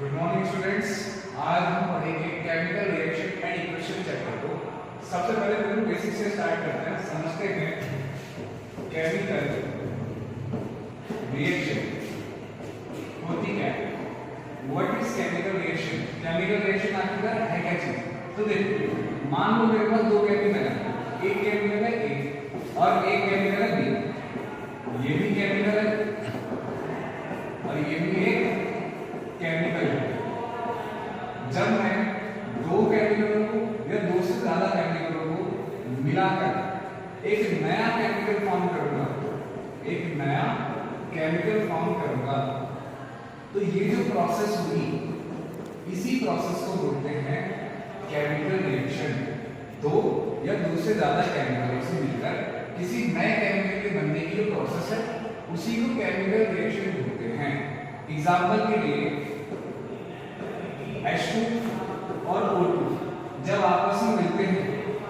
Good morning students. आज हम पढ़ेंगे chemical reaction and equation chapter को। सबसे पहले बिल्कुल बेसिक से स्टार्ट करते हैं, समझते हैं केमिकल रिएक्शन होती क्या है। What is chemical reaction? Chemical reaction आखिरकार है क्या चीज? तो देखो, मान लो मेरे पास दो केमिकल है, एक केमिकल है ए और एक केमिकल है बी। ये भी केमिकल है और ये भी एक केमिकल है। जब मैं दो केमिकलों को या दो से ज्यादा केमिकलों को मिलाकर एक नया केमिकल फॉर्म करूंगा, एक नया केमिकल फॉर्म करूंगा, तो ये जो प्रोसेस हुई, इसी प्रोसेस को बोलते हैं केमिकल रिएक्शन। दो या दो से ज्यादा केमिकलों से मिलकर किसी नए केमिकल के बनने की जो प्रोसेस है, उसी को केमिकल रिएक्शन बोलते हैं। एग्जाम्पल के लिए H2 और O2 जब आपस में मिलते हैं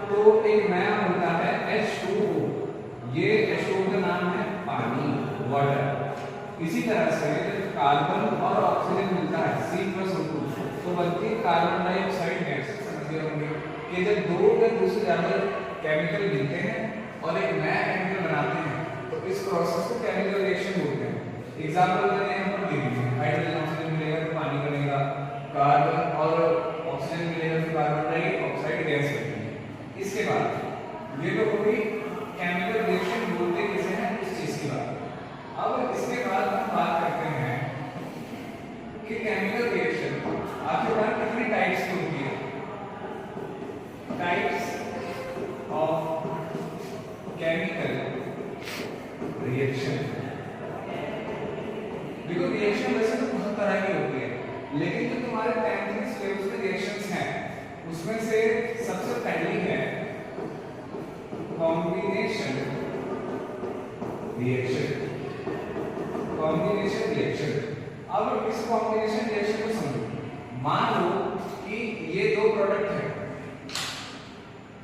तो एक नया बनता है H2O। ये H2O का नाम है पानी, वाटर। इसी तरह से जब कार्बन और ऑक्सीजन मिलता है C+O2 तो बनती है कार्बन डाइऑक्साइड गैस। समझ गए होंगे कि जब दो या दो से ज्यादा केमिकल मिलते हैं और एक नया केमिकल बनाते हैं तो इस प्रोसेस को केमिकल रिएक्शन बोलते हैं। एग्जाम्पल मैंने यहाँ पर दे दिए, हाइड्रोजन ऑक्सीजन मिलेगा तो पानी बनेगा, कार्बन और ऑक्सीजन मिलेगा तो कार्बन डाइऑक्साइड गैस बनेगी। इसके बाद ये तो कोई केमिकल रिएक्शन बोलते किसे हैं, इस चीज की बात। अब इसके बाद हम बात करते हैं कि केमिकल रिएक्शन आखिरकार कितने टाइप्स की होती है। Types of chemical reaction. देखो, रिएक्शन वैसे तो बहुत तरह की होती है, लेकिन जो तुम्हारे 10th के सिलेबस में रिएक्शंस हैं उसमें से सबसे पहली है कॉम्बिनेशन रिएक्शन। Combination reaction. अब इस कॉम्बिनेशन रिएक्शन को समझो। मान लो कि ये दो प्रोडक्ट हैं,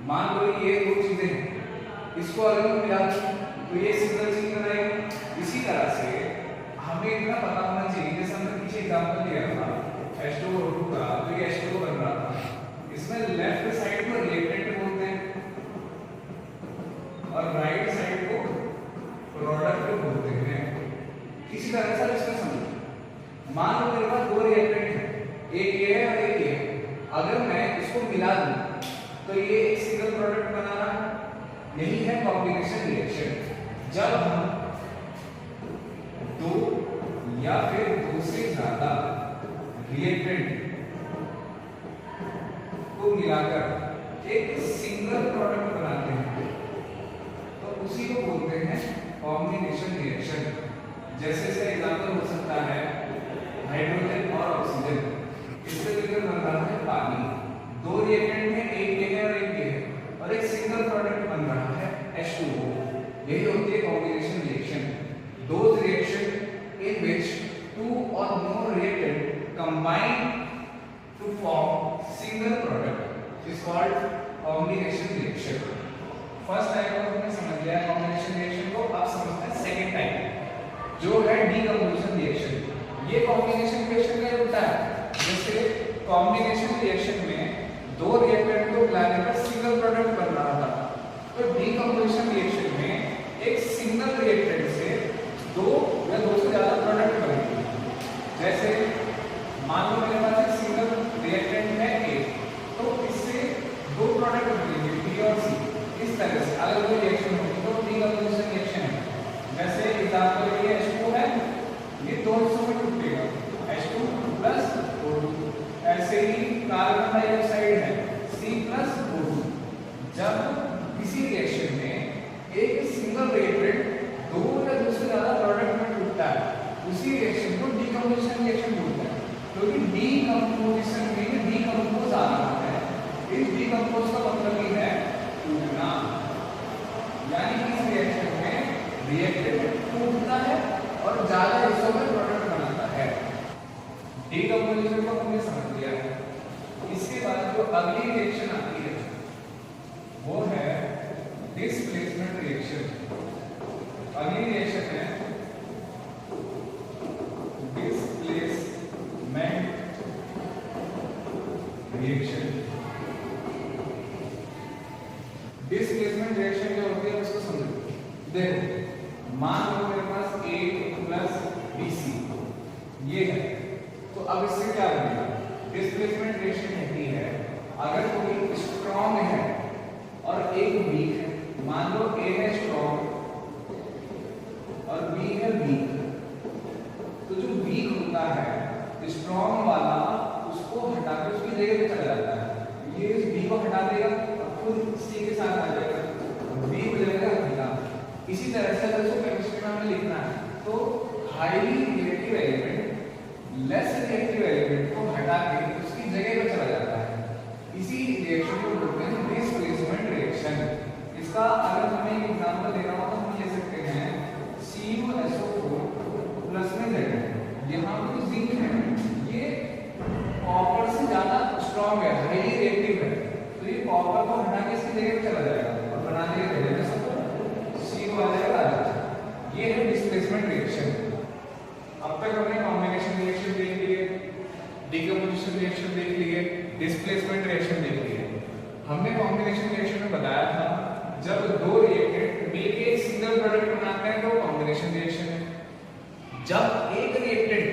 मान लो ये दो चीजें हैं, इसको अगर हम मिला तो ये सिंगल चीज बनाएगी। इसी तरह से हमें इतना पता होना चाहिए, जैसे हमने पीछे एग्जांपल दिया था H2O2 का, तो ये H2O बन रहा था। इसमें लेफ्ट साइड को रिएक्टेंट बोलते हैं और राइट साइड को प्रोडक्ट बोलते हैं। इसी तरह से इसको समझो। मान लो मेरे पास दो रिएक्टेंट हैं, एक ये है और एक ये है। अगर मैं इसको मिला दूं तो ये एक सिंगल प्रोडक्ट बना रहा है। यही है कॉम्बिनेशन रिएक्शन। जब हम दो या फिर दो से ज्यादा रिएक्टेंट को मिलाकर एक सिंगल प्रोडक्ट बनाते हैं तो उसी को बोलते हैं कॉम्बिनेशन रिएक्शन। जैसे इसका एग्जांपल हो सकता है हाइड्रोजन और ऑक्सीजन, इससे मिलकर बन रहा है पानी। दो रिएक्टेंट हैं, एक ये है और एक ये है, और एक सिंगल प्रोडक्ट बन रहा है H2O। यही होती है combination reaction. Those reaction in which two or more reactant combine to form single product is called combination reaction. First type of हमने समझ लिया combination reaction को। अब समझते हैं second type जो है decomposition reaction। ये combination reaction क्या होता है? जैसे combination reaction में दो reactant को मिलाने पर single product बन रहा था, तो decomposition reaction में एक single reactant से दो या दो से ज्यादा प्रोडक्ट बनेंगे। जैसे मान लो मेरे पास एक सिंगल रिएक्टेंट है A, तो इससे दो प्रोडक्ट बनेंगे B और C। इस तरह से अगर कोई रिएक्शन होगी तो डीकंपोजिशन रिएक्शन है। जैसे एग्जांपल के लिए H2 है, ये दो हिस्सों में टूटेगा, H2+O2। ऐसे ही कार्बन डाइऑक्साइड है C+O2। जब किसी रिएक्शन में एक सिंगल रिएक्टेंट दो या दो से ज्यादा प्रोडक्ट में टूटता है, उसी रिएक्शन को डीकंपोजिशन रिएक्शन बोलते हैं। क्योंकि डीकंपोजिशन में डीकंपोज आ रहा है। इस डीकंपोज का मतलब ही है टूटना, यानी कि इस रिएक्शन में रिएक्टेंट टूटता है और ज्यादा हिस्सों में प्रोडक्ट बनाता है। डीकंपोजिशन को हमने समझ लिया है। इसके बाद जो अगली रिएक्शन आती है वो है डिस्प्लेसमेंट रिएक्शन। अगली रिएक्शन है डिस्प्लेसमेंट रिएक्शन। डिस्प्लेसमेंट रिएक्शन क्या होती है उसको समझो। देखो मान लो मेरे पास A प्लस BC ये है, तो अब इससे क्या बनेगा? डिस्प्लेसमेंट रिएक्शन कहती है अगर कोई स्ट्रॉन्ग है और एक वीक है, मान लो A है स्ट्रॉन्ग और B है वीक, तो जो वीक होता है स्ट्रॉन्ग वाला उसको हटा के उसकी जगह पे चला जाता है। ये इस B को हटा देगा और खुद C के साथ आ जाएगा, B हो जाएगा थीटा। इसी तरह से अगर इसको केमिस्ट्री में हमें लिखना है तो highly reactive element less reactive element को हटा के उसकी जगह पे चला जाता है। इसी रिएक्शन को बोलते हैं डिस्प्लेसमेंट रिएक्शन। इसका अगर हमें एक एग्जांपल देना हो तो हम ले सकते हैं CuSO4 प्लस में Z। यहाँ पे जिंक है, ये कॉपर से ज्यादा स्ट्रॉन्ग है, हाईली रिएक्टिव है, तो ये कॉपर को हटा के इसकी जगह पे चला जाएगा और बना देगा जैसे C को आ जाएगा। ये है डिस्प्लेसमेंट रिएक्शन। अब तक हमने कॉम्बिनेशन रिएक्शन देख लिए, डिकम्पोजिशन रिएक्शन देख लिए, डिस्प्लेसमेंट रिएक्शन देख लिए। हमने कॉम्बिनेशन रिएक्शन में बताया था जब दो रिएक्टेंट मिलके एक सिंगल प्रोडक्ट बनाते हैं तो कॉम्बिनेशन रिएक्शन है। जब एक रिएक्टेंट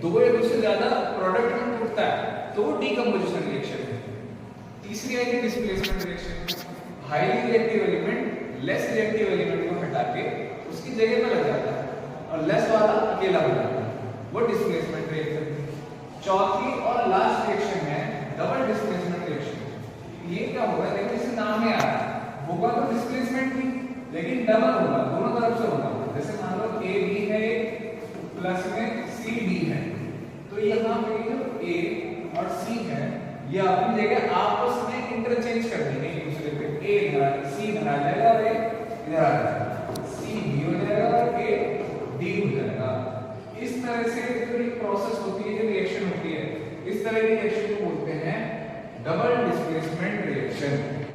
दो या दो से ज्यादा प्रोडक्ट में टूटता है तो वो डिकम्पोजिशन रिएक्शन है। तीसरी आई थी displacement reaction. Highly reactive element less reactive element को हटा के उसकी जगह पे लग जाता है और लेस वाला अकेला हो जाता है, वो डिस्प्लेसमेंट रिएक्शन थी। चौथी और लास्ट रिएक्शन है डबल डिस्प्लेसमेंट रिएक्शन। ये क्या होगा? देखो इसे नाम में आ रहा है, होगा तो डिस्प्लेसमेंट भी लेकिन डबल होगा, दोनों तरफ से होगा। जैसे मान लो AB है प्लस में CD है, तो यहाँ पे जो A और C है ये अपनी जगह आपस में इंटरचेंज कर देंगे एक दूसरे पे। A इधर आ C इधर आ जाएगा और A इधर आ जाएगा, C B हो जाएगा और A D हो जाएगा। इस तरह से जो एक प्रोसेस होती है, जो रिएक्शन होती है, इस तरह की रिएक्शन को बोलते हैं डबल डिस्प्लेसमेंट रिएक्शन।